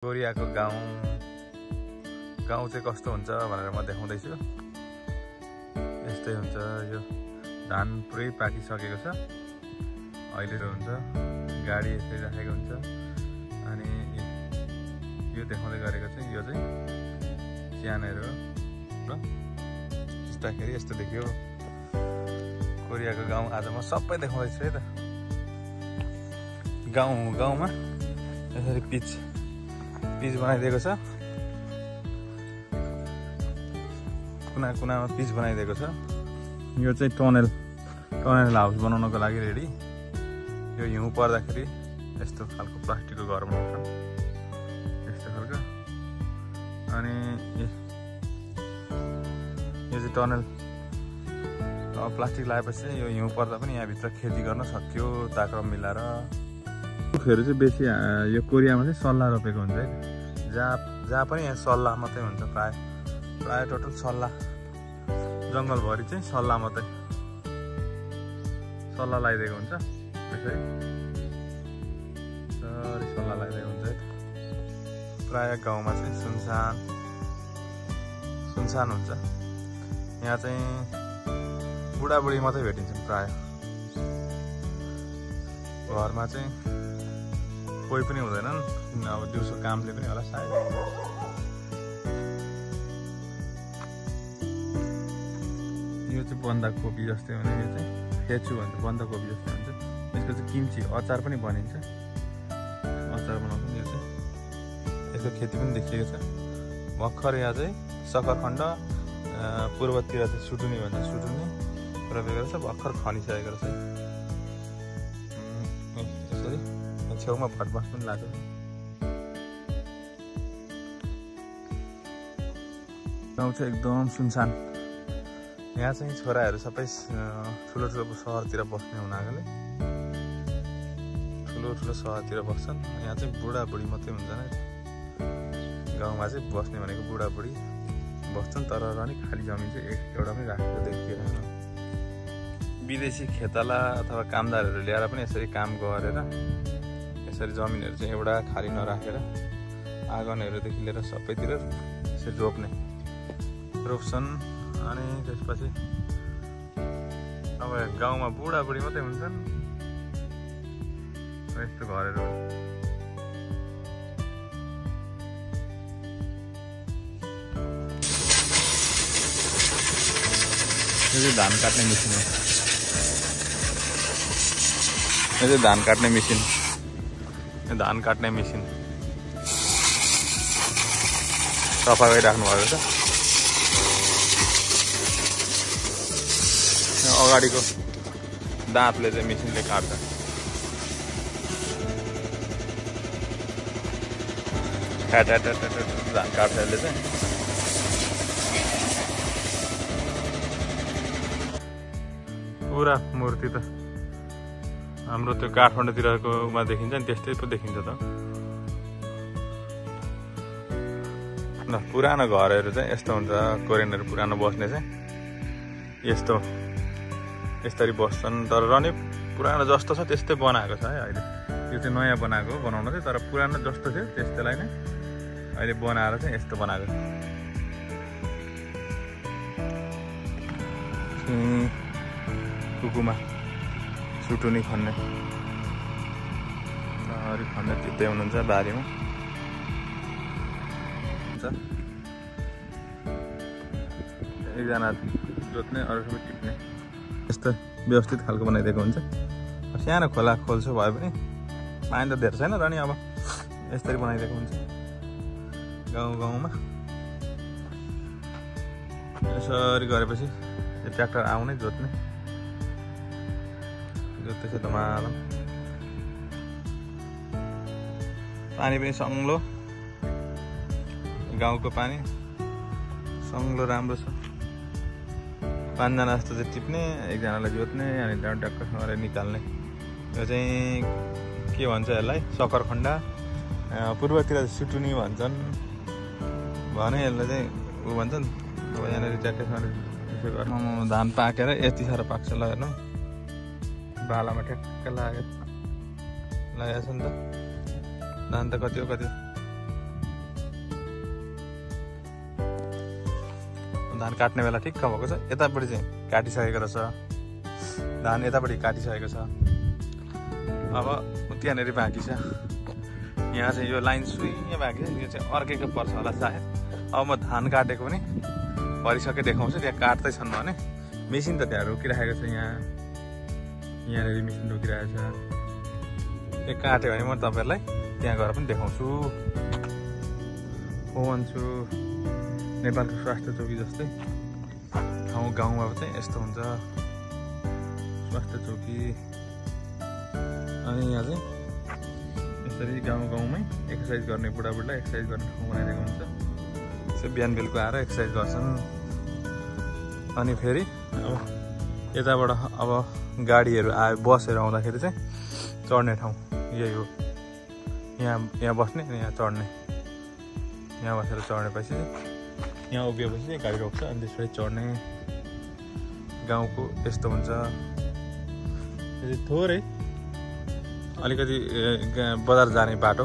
कोरियाको गाउँ चाहिँ कस्तो हुन्छ भनेर म देखाउँदैछु। यस्तै हुन्छ। यो धान पुरै पाकिसकेको छ। अहिले हुन्छ गाडी यसरी राखेको हुन्छ। अनि यो देखाउँदै गरेको चाहिँ यो चाहिँ चियानहरू हो र त्यस्ताखेरि यस्तो देखियो कोरियाको गाउँ। आज म सबै देखाउँदैछु है त। गाउँमा यसरी पिच बनाइदिएको छ। कुनामा पिच बनाइदिएको छ। यो चाहिँ टनल हाउस बनाउनको लागि रेडी। यो हिउँ पर्दाखेरि यस्तो खालको प्लास्टिकको घर बनाउँछ, यस्तो खालको। अनि यो चाहिँ टनल प्लास्टिक लगाएपछि यो हिउँ पर्दा पनि यहाँभित्र खेती गर्न सक्यो ताक्रम मिलाएर। रुखहरू चाहिँ बेसी यो कोरियामा चाहिँ सल्लाह रोपेको हुन्छ है। जहाँ पनि यहाँ सल्लाह मात्रै हुन्छ। प्राय टोटल सल्लाह, जङ्गलभरि चाहिँ सल्लाह मात्रै, सल्लाह लगाइदिएको हुन्छ। त्यसरी सल्लाह लगाइदिएको हुन्छ है। प्राय गाउँमा चाहिँ सुनसान हुन्छ। यहाँ चाहिँ बुढाबुढी मात्रै भेटिन्छन् प्राय। घरमा चाहिँ कोही पनि हुँदैनन्। अब दिउँसो कामले पनि होला सायद। यो चाहिँ बन्दाकोपी जस्तै हुने। यो चाहिँ हेचु भन्छ, बन्दाकोपी जस्तै हुन्छ। यसको चाहिँ किम्ची अचार पनि बनिन्छ। अचार बनाउँछ यो चाहिँ। यसको खेती पनि देखिएको छ भर्खर। यहाँ चाहिँ सकरखण्ड पूर्वतिर चाहिँ सुटुनी भन्छ, सुटुनी रोपेको छ। भर्खर खनिसकेको रहेछ। यसरी छेउमा भटमास पनि लाग्छ। गाउँ चाहिँ एकदम सुनसान। यहाँ चाहिँ छोराहरू सबै ठुलो सहरतिर बस्ने हुनाले ठुलो सहरतिर बस्छन्। यहाँ चाहिँ बुढाबुढी मात्रै हुन्छन् है। गाउँमा चाहिँ बस्ने भनेको बुढाबुढी बस्छन्। तर नि खाली जमिन चाहिँ एउटा पनि राखेको देखिएन। विदेशी खेताला अथवा कामदारहरू ल्याएर पनि यसरी काम गरेर यसरी जमिनहरू चाहिँ एउटा खाली नराखेर आँगनहरूदेखि लिएर सबैतिर यसरी रोप्छन्। अनि त्यसपछि अब गाउँमा बुढाबुढी मात्रै हुन्छन्। यस्तो घरहरू यो चाहिँ धान काट्ने मेसिन हो। यो चाहिँ धान काट्ने मेसिन सफा गरिराख्नु भएको छ। अगाडिको दाँतले चाहिँ मेसिनले काट्छ। धान काट्छ यसले चाहिँ। पुरा मूर्ति त हाम्रो त्यो काठमाडौँतिरकोमा देखिन्छ नि त्यस्तै पो देखिन्छ त। ल पुरानो घरहरू चाहिँ यस्तो हुन्छ। कोरियनहरू पुरानो बस्ने चाहिँ यस्तरी बस्छन्। तर नि पुरानो जस्तो छ त्यस्तै बनाएको छ है अहिले। यो चाहिँ नयाँ बनाएको बनाउनु चाहिँ, तर पुरानो जस्तो थियो त्यस्तैलाई नै अहिले बनाएर चाहिँ यस्तो बनाएको छ। कुकुमा सुटुनी खन्ने त्यतै हुनुहुन्छ बारीमा। एकजना जोत्ने, अरू सबै टिप्ने। यस्तो व्यवस्थित खालको बनाइदिएको हुन्छ। सानो खोल्छु भए पनि पानी त धेरै छैन र नि अब यसरी बनाइदिएको हुन्छ गाउँमा। यसरी गरेपछि यो ट्र्याक्टर आउने जोत्दैछ धमालम। पानी पनि सङ्लो, गाउँको पानी सङ्लो राम्रो छ। 5 जना जस्तो चाहिँ टिप्ने, 1 जनालाई जोत्ने, अनि ट्र्याक्टरसँगले निकाल्ने। यो चाहिँ के भन्छ यसलाई? सकरखण्डा। पूर्वतिर सुटुनी भन्छन् भने यसलाई चाहिँ ऊ भन्छन्। अब यहाँनिर ट्र्याक्टरसँग यसो गर्नु धान पाकेर यति साह्रो पाक्छ। ल हेर्नु बालामा ठ्याक्क लागेको छ नि त। धान त कति हो कति धान काट्ने बेला ठिक्क भएको छ। यतापट्टि चाहिँ काटिसकेको रहेछ, धान यतापट्टि काटिसकेको छ। अब त्यहाँनिर बाँकी छ। यहाँ चाहिँ यो लाइन सुइँ बाँकी छ। यो चाहिँ अर्कैको पर्छ होला सायद। अब म धान काटेको पनि भरिसके देखाउँछु। त्यहाँ काट्दैछन् भने मेसिन त त्यहाँ रोकिराखेको छ। यहाँनिर मेसिन रोकिरहेको छ। त्यो काट्यो भने म तपाईँहरूलाई त्यहाँ गएर पनि देखाउँछु। हो भन्छु नेपालको स्वास्थ्य चौकी जस्तै गाउँमा चाहिँ यस्तो हुन्छ स्वास्थ्य चौकी। अनि यहाँ चाहिँ यसरी गाउँमै एक्सर्साइज गर्ने बुढाबुढीलाई एक्सर्साइज गर्ने ठाउँ बनाइदिएको हुन्छ। यसो बिहान बेलुका आएर एक्सर्साइज गर्छन्। अनि फेरि अब यताबाट अब गाडीहरू आयो, बसहरू आउँदाखेरि चाहिँ चढ्ने ठाउँ यही हो। यहाँ बस्ने अनि यहाँ चढ्ने। यहाँ बसेर चढ्नेपछि यहाँ उभिएपछि चाहिँ गाडी रोक्छ अनि त्यसपछि चढ्ने। गाउँको यस्तो हुन्छ। थोरै अलिकति बजार जाने बाटो।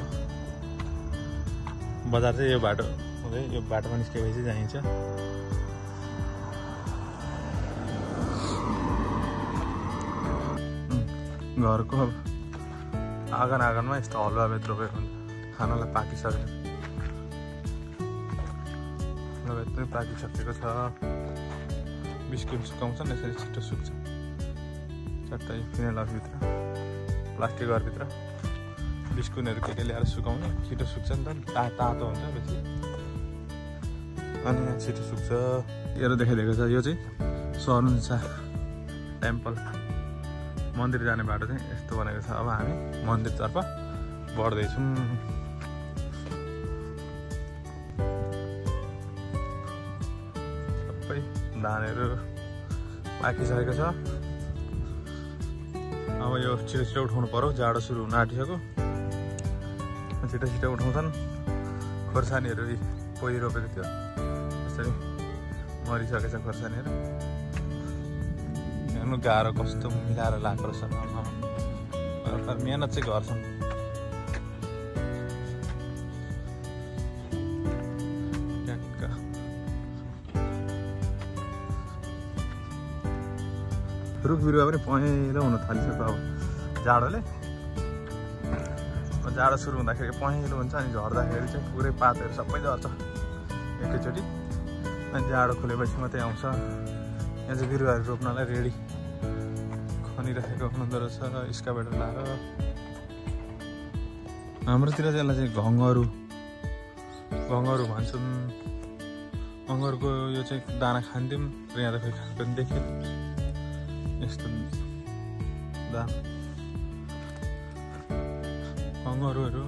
बजार चाहिँ यो बाटो हुँदै यो बाटोमा निस्केपछि जाइन्छ। घरको आँगनमा यस्तो हलुवा बेत रोपेको हुन्छ। खानालाई पाकिसकेको, हलुवा बेत पनि पाकिसकेको छ। बिस्कुट सुकाउँछन्, यसरी छिटो सुक्छ। चट्टै फिनेल भित्र प्लास्टिक घरभित्र बिस्कुटहरू के ल्याएर सुकाउने, छिटो सुक्छ नि त। तातो हुन्छ बेसी अनि यहाँ छिटो सुक्छ। यो देखाइदिएको छ। यो चाहिँ सरुन्सा टेम्पल मन्दिर जाने बाटो चाहिँ यस्तो बनेको छ। अब हामी मन्दिरतर्फ बढ्दैछौँ। सबै धानहरू पाकिसकेको छ। अब यो छिटो उठाउनु पर्यो। जाडो सुरु हुन आँटिसक्यो। छिटो उठाउँछन्। खोर्सानीहरू पहिरो रोपेको थियो, यसरी मरिसकेको छ खोर्सानीहरू। हेर्नु गाह्रो कस्तो मिलाएर लगाएको रहेछ। मिहिनेत चाहिँ गर्छन्। ट्याक्क रुख बिरुवा पनि पहेँलो हुन थालिसक्यो। अब जाडोले जाडो सुरु हुँदाखेरि पहेँलो हुन्छ अनि झर्दाखेरि चाहिँ पुरै पातहरू सबै झर्छ एकैचोटि। अनि जाडो खुलेपछि मात्रै आउँछ। यहाँ चाहिँ बिरुवाहरू रोप्नलाई रेडी खनिराखेको हुँदो रहेछ स्काबेटर लाएर। हाम्रोतिर चाहिँ यसलाई चाहिँ घङ्गरु भन्छन्। अङ्गरको यो चाहिँ दाना खान्थ्यौँ र यहाँ त खोइ खाएको पनि देख्यो। यस्तो दाना अङ्गरुहरू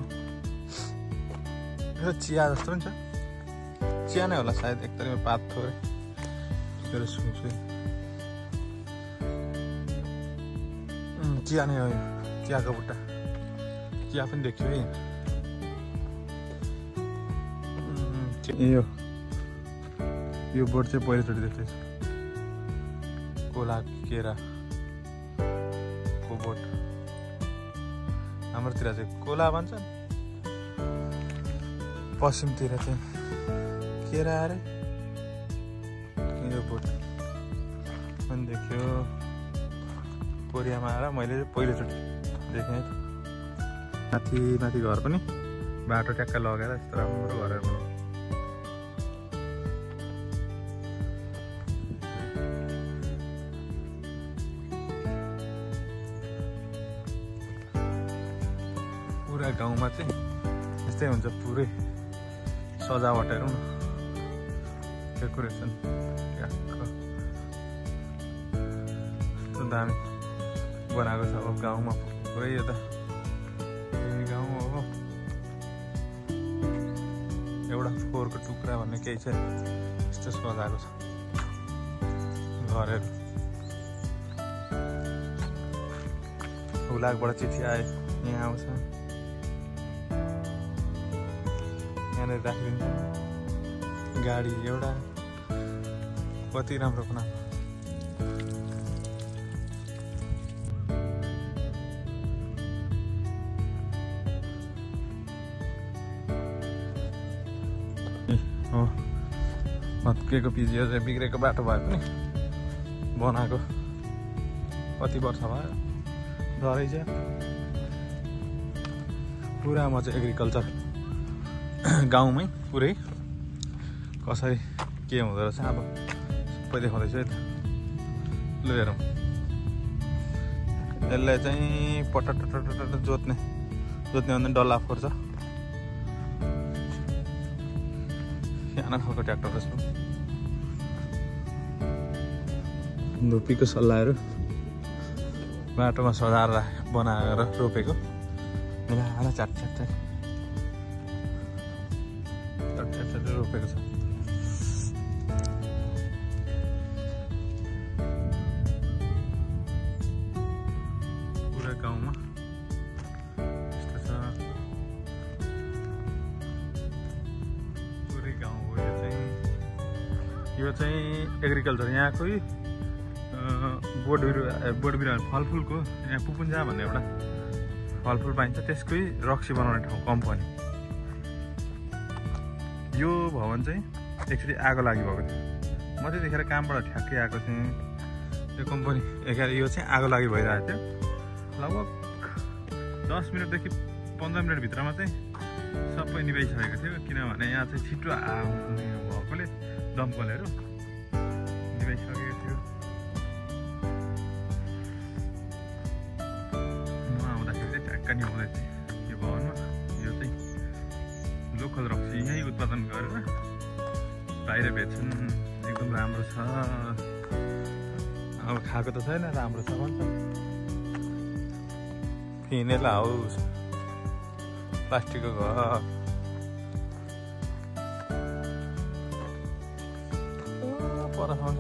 यो चिया जस्तो पनि छ। चिया नै होला सायद, एक तरिकामा पात थोरै फेरि सुन्छु। चिया नै हो यो, चियाको बुट्टा। चिया पनि देखियो है। यो बोट चाहिँ पहिलोचोटि देख्दैछु। कोला केराको बोट। हाम्रोतिर चाहिँ कोला भन्छ, पश्चिमतिर चाहिँ केरा अरे। यो बोट पनि देख्यो कोरियामा आएर मैले पहिलोचोटि देखेँ। माथि घर पनि बाटो ट्याक्क लगेर यस्तो राम्रो घरहरू बनाउँछ। पुरा गाउँमा चाहिँ यस्तै हुन्छ। पुरै सजावटहरू डेकोरेसन कस्तो दामी बनाएको छ। अब गाउँमा पुरै यो त गाउँ हो। एउटा फोहोरको टुक्रा भन्ने केही छैन, यस्तो सजाएको छ घरहरू। हुलाकबाट चिठी आए यहाँ आउँछ, यहाँनिर राखिदिन्छ। गाडी एउटा कति राम्रो बनाएको। भत्किएको पिजियो चाहिँ बिग्रेको बाटो भए पनि बनाएको कति वर्ष भयो डरै छ पुरा। म चाहिँ एग्रिकल्चर गाउँमै पुरै कसरी के हुँदो रहेछ अब सबै देखाउँदैछु है त। लु हेरौँ यसलाई चाहिँ पटट जोत्ने भन्दा डल्ला फोर्छ। सानो खालको ट्र्याक्टर रहेछ। धुपीको सल्लाहहरू बाटोमा सजाएर बनाएर रोपेको मिलाएर चाट रोपेको छ। पुरा गाउँमा यस्तो छ। पुरै गाउँ हो यो चाहिँ एग्रिकल्चर यहाँकै बोट बिरुवा फलफुलको यहाँ पुपुन्जा भन्ने एउटा फलफुल पाइन्छ त्यसकै रक्सी बनाउने ठाउँ कम्पनी। यो भवन चाहिँ एकचोटि आगो लागिरहेको थियो। म त्यतिखेर कामबाट ठ्याक्कै आएको थिएँ। यो कम्पनी यो चाहिँ आगो लागि भइरहेको थियो। लगभग 10 मिनटदेखि 15 मिनटभित्रमा चाहिँ सबै निभाइसकेको थियो। किनभने यहाँ चाहिँ छिटो आउने भएकोले दमकलहरू निभाइसकेको थियो। म आउँदाखेरि चाहिँ ठ्याक्क निभाउँदै थिएँ यो भवनमा। यो चाहिँ लोकल रक्सी यहीँ उत्पादन गरेर बाहिर बेच्छन्। एकदम राम्रो छ। अब खाएको त छैन, राम्रो छ भन्छ। फिनेला हाउस प्लास्टिकको घर परसाउँछ।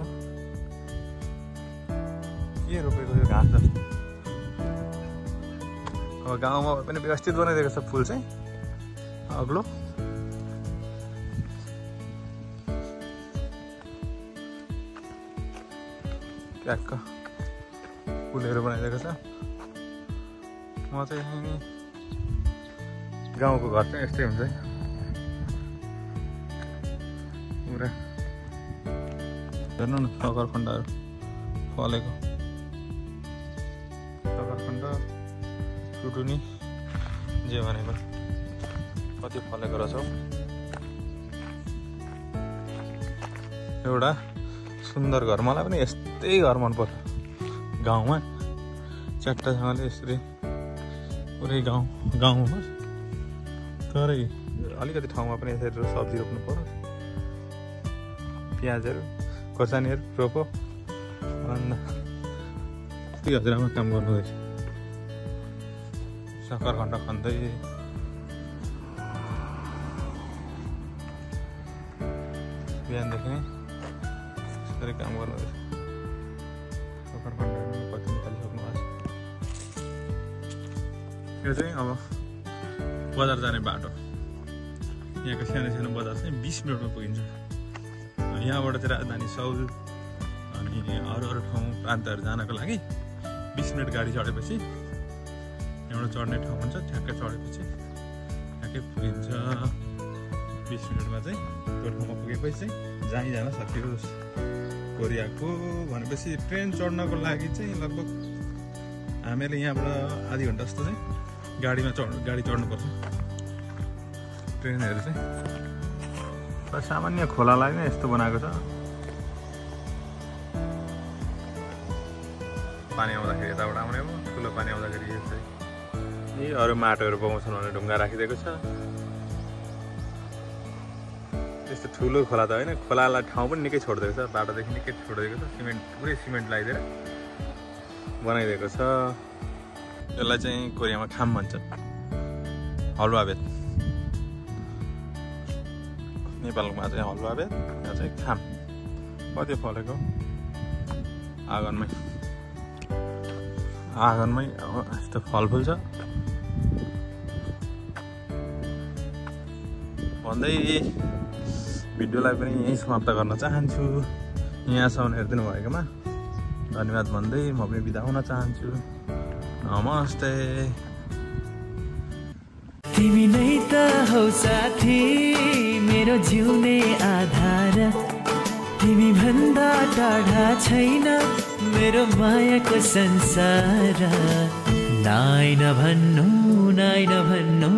के रोपेको यो घाँस जस्तो। अब गाउँमा पनि व्यवस्थित बनाइदिएको छ फुल चाहिँ अग्लो। ट्याक्क फुलहरू बनाइदिएको छ। म चाहिँ गाउँको घर चाहिँ यस्तै हुन्छ है। पुरा हेर्नु न सकरखण्डहरू फलेको। सकरखण्ड टुटुनी जे भनेको कति फलेको रहेछ। एउटा सुन्दर घर। मलाई पनि यस्तै घर मनपर्छ गाउँमा। च्याट्टासँगले यसरी पुरै गाउँमा तरै अलिकति ठाउँमा पनि यसरी सब्जी रोप्नु पर्यो। प्याजहरू खोर्सानीहरू रोपो। अन्त हजुरआमा काम गर्नुहुँदैछ। सकरखण्ड खन्दै बिहानदेखि नै यसरी काम गर्नुहुँदैछ। सकरखण्ड कति निकालिसक्नु भएको छ। यो चाहिँ अब बजार जाने बाटो। यहाँको सानो सानो बजार चाहिँ 20 मिनटमा पुगिन्छ। यहाँबाट चाहिँ राजधानी सौल अनि अरू ठाउँ प्रान्तहरू जानको लागि 20 मिनट गाडी चढेपछि एउटा चढ्ने ठाउँ हुन्छ। ठ्याक्कै चढेपछि ठ्याक्कै पुगिन्छ। 20 मिनटमा चाहिँ त्यो ठाउँमा पुगेपछि चाहिँ जहीँ जान सकियोस्। कोरियाको भनेपछि ट्रेन चढ्नको लागि चाहिँ लगभग हामीले यहाँबाट आधी घन्टा जस्तो चाहिँ गाडी चढ्नुपर्छ। ट्रेनहरू चाहिँ सामान्य खोलालाई नै यस्तो बनाएको छ। पानी आउँदाखेरि यताबाट आउने हो। ठुलो पानी आउँदाखेरि यस्तै यही अरू माटोहरू पाउँछन् भने ढुङ्गा राखिदिएको छ। त्यस्तो ठुलो खोला त होइन। खोलालाई ठाउँ पनि निकै छोडिदिएको छ। बाटोदेखि निकै छोडिदिएको छ। पुरै सिमेन्ट लगाइदिएर बनाइदिएको छ। यसलाई चाहिँ कोरियामा खाम भन्छ। हलुवा बेत। नेपालमा चाहिँ हलुवा बेत, यहाँ चाहिँ खाम। कति फलेको आँगनमै अब यस्तो फलफुल छ भन्दै भिडियोलाई पनि यहीँ समाप्त गर्न चाहन्छु। यहाँसम्म हेरिदिनु भएकोमा धन्यवाद भन्दै म पनि बिदा हुन चाहन्छु। नमस्ते। तिमी नै त हौ साथी मेरो जिउने आधार। तिमी भन्दा टाढा छैन मेरो मायाको संसार नाइ नभन्नु